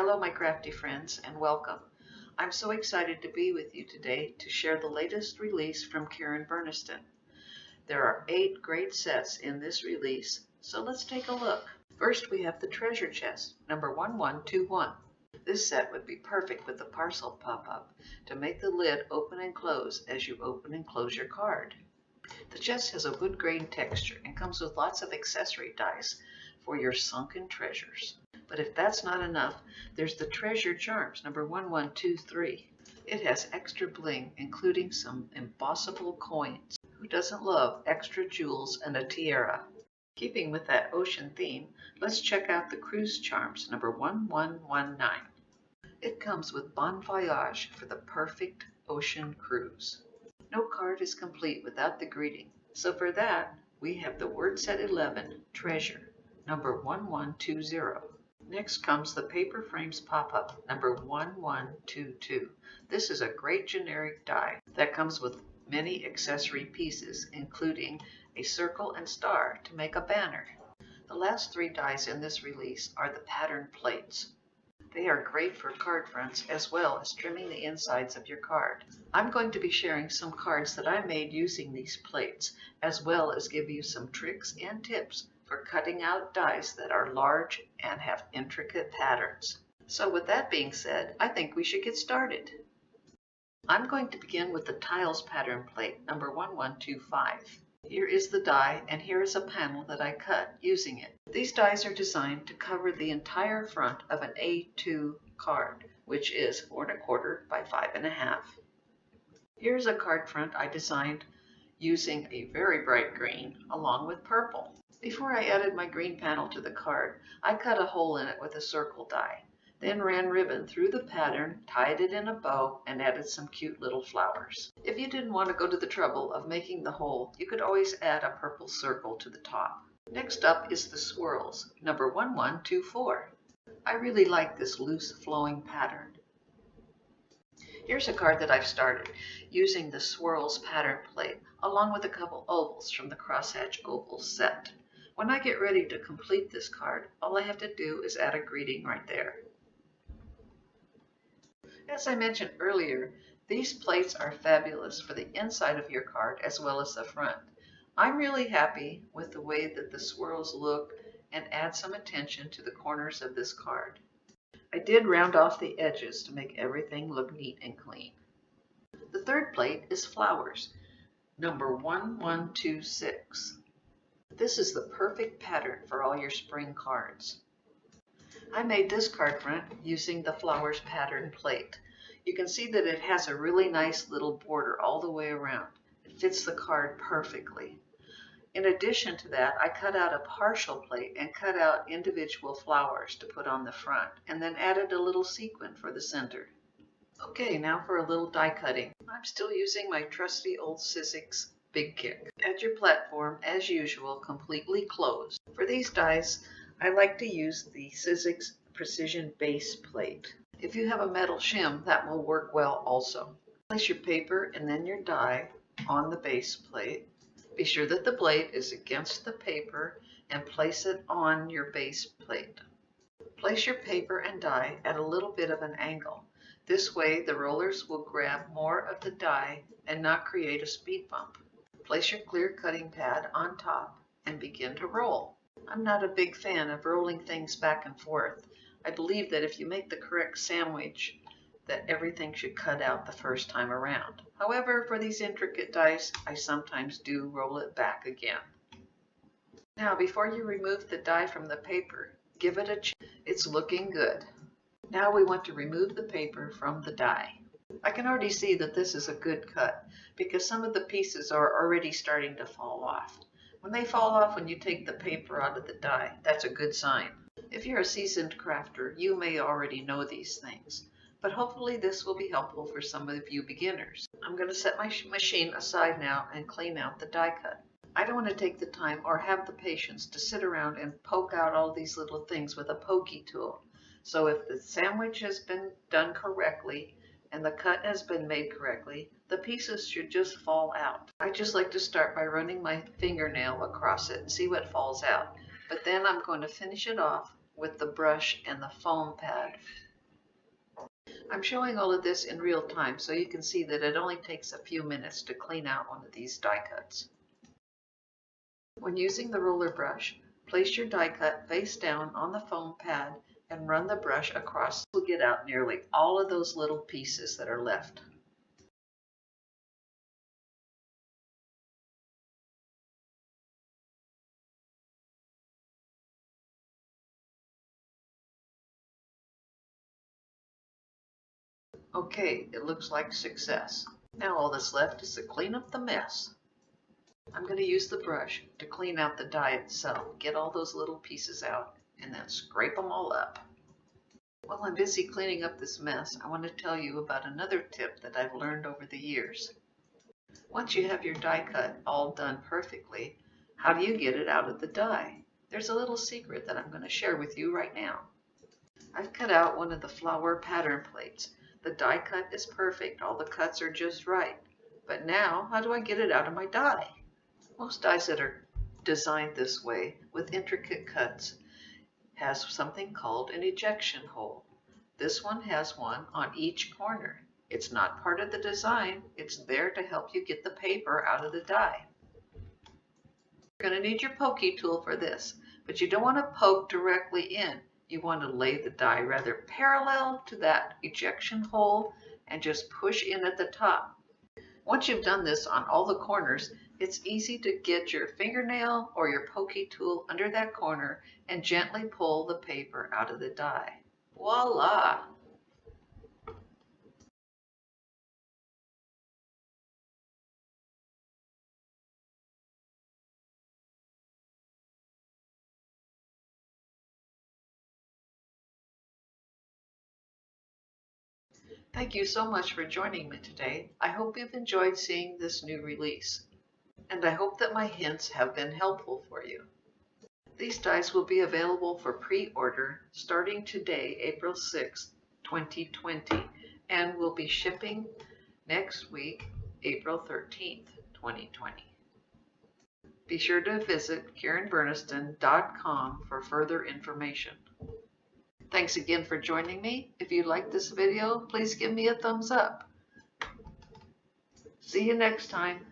Hello, my crafty friends, and welcome. I'm so excited to be with you today to share the latest release from Karen Burniston. There are 8 great sets in this release, so let's take a look. First, we have the treasure chest, number 1121. This set would be perfect with the parcel pop-up to make the lid open and close as you open and close your card. The chest has a wood grain texture and comes with lots of accessory dies for your sunken treasures. But if that's not enough, there's the treasure charms, number 1123. It has extra bling, including some embossable coins. Who doesn't love extra jewels and a tiara? Keeping with that ocean theme, let's check out the cruise charms, number 1119. It comes with Bon Voyage for the perfect ocean cruise. No card is complete without the greeting, so for that, we have the word set 11, treasure, number 1120. Next comes the paper frames pop-up, number 1122. This is a great generic die that comes with many accessory pieces, including a circle and star to make a banner. The last 3 dies in this release are the pattern plates. They are great for card fronts as well as trimming the insides of your card. I'm going to be sharing some cards that I made using these plates, as well as give you some tricks and tips for cutting out dies that are large and have intricate patterns. So with that being said, I think we should get started. I'm going to begin with the tiles pattern plate, number 1125. Here is the die, and here is a panel that I cut using it. These dies are designed to cover the entire front of an A2 card, which is 4 1/4 by 5 1/2. Here's a card front I designed using a very bright green along with purple. Before I added my green panel to the card, I cut a hole in it with a circle die, then ran ribbon through the pattern, tied it in a bow, and added some cute little flowers. If you didn't want to go to the trouble of making the hole, you could always add a purple circle to the top. Next up is the swirls, number 1124. I really like this loose flowing pattern. Here's a card that I've started using the swirls pattern plate, along with a couple ovals from the crosshatch ovals set. When I get ready to complete this card, all I have to do is add a greeting right there. As I mentioned earlier, these plates are fabulous for the inside of your card as well as the front. I'm really happy with the way that the swirls look and add some attention to the corners of this card. I did round off the edges to make everything look neat and clean. The third plate is flowers, number 1126. This is the perfect pattern for all your spring cards. I made this card front using the flowers pattern plate. You can see that it has a really nice little border all the way around. It fits the card perfectly. In addition to that, I cut out a partial plate and cut out individual flowers to put on the front, and then added a little sequin for the center. Okay, now for a little die cutting. I'm still using my trusty old Sizzix Big Kick. Add your platform, as usual, completely closed. For these dies, I like to use the Sizzix Precision Base Plate. If you have a metal shim, that will work well also. Place your paper and then your die on the base plate. Be sure that the blade is against the paper and place it on your base plate. Place your paper and die at a little bit of an angle. This way the rollers will grab more of the die and not create a speed bump. Place your clear cutting pad on top and begin to roll. I'm not a big fan of rolling things back and forth. I believe that if you make the correct sandwich, that everything should cut out the first time around. However, for these intricate dies, I sometimes do roll it back again. Now, before you remove the die from the paper, give it a check. It's looking good. Now we want to remove the paper from the die. I can already see that this is a good cut because some of the pieces are already starting to fall off. When they fall off when you take the paper out of the die, that's a good sign. If you're a seasoned crafter, you may already know these things, but hopefully this will be helpful for some of you beginners. I'm going to set my machine aside now and clean out the die cut. I don't want to take the time or have the patience to sit around and poke out all these little things with a pokey tool. So if the sandwich has been done correctly and the cut has been made correctly, the pieces should just fall out. I just like to start by running my fingernail across it and see what falls out. But then I'm going to finish it off with the brush and the foam pad I'm showing all of this in real time so you can see that it only takes a few minutes to clean out one of these die cuts. When using the roller brush, place your die cut face down on the foam pad and run the brush across. We'll get out nearly all of those little pieces that are left. Okay, it looks like success. Now all that's left is to clean up the mess. I'm going to use the brush to clean out the die itself, get all those little pieces out, and then scrape them all up. While I'm busy cleaning up this mess, I want to tell you about another tip that I've learned over the years. Once you have your die cut all done perfectly, how do you get it out of the die? There's a little secret that I'm going to share with you right now. I've cut out one of the flower pattern plates. The die cut is perfect, all the cuts are just right. But now, how do I get it out of my die? Most dies that are designed this way, with intricate cuts, has something called an ejection hole. This one has one on each corner. It's not part of the design, it's there to help you get the paper out of the die. You're going to need your pokey tool for this, but you don't want to poke directly in. You want to lay the die rather parallel to that ejection hole and just push in at the top. Once you've done this on all the corners, it's easy to get your fingernail or your pokey tool under that corner and gently pull the paper out of the die. Voila! Thank you so much for joining me today. I hope you've enjoyed seeing this new release, and I hope that my hints have been helpful for you. These dies will be available for pre-order starting today, April 6, 2020, and will be shipping next week, April 13th, 2020. Be sure to visit KarenBurniston.com for further information. Thanks again for joining me. If you liked this video, please give me a thumbs up. See you next time.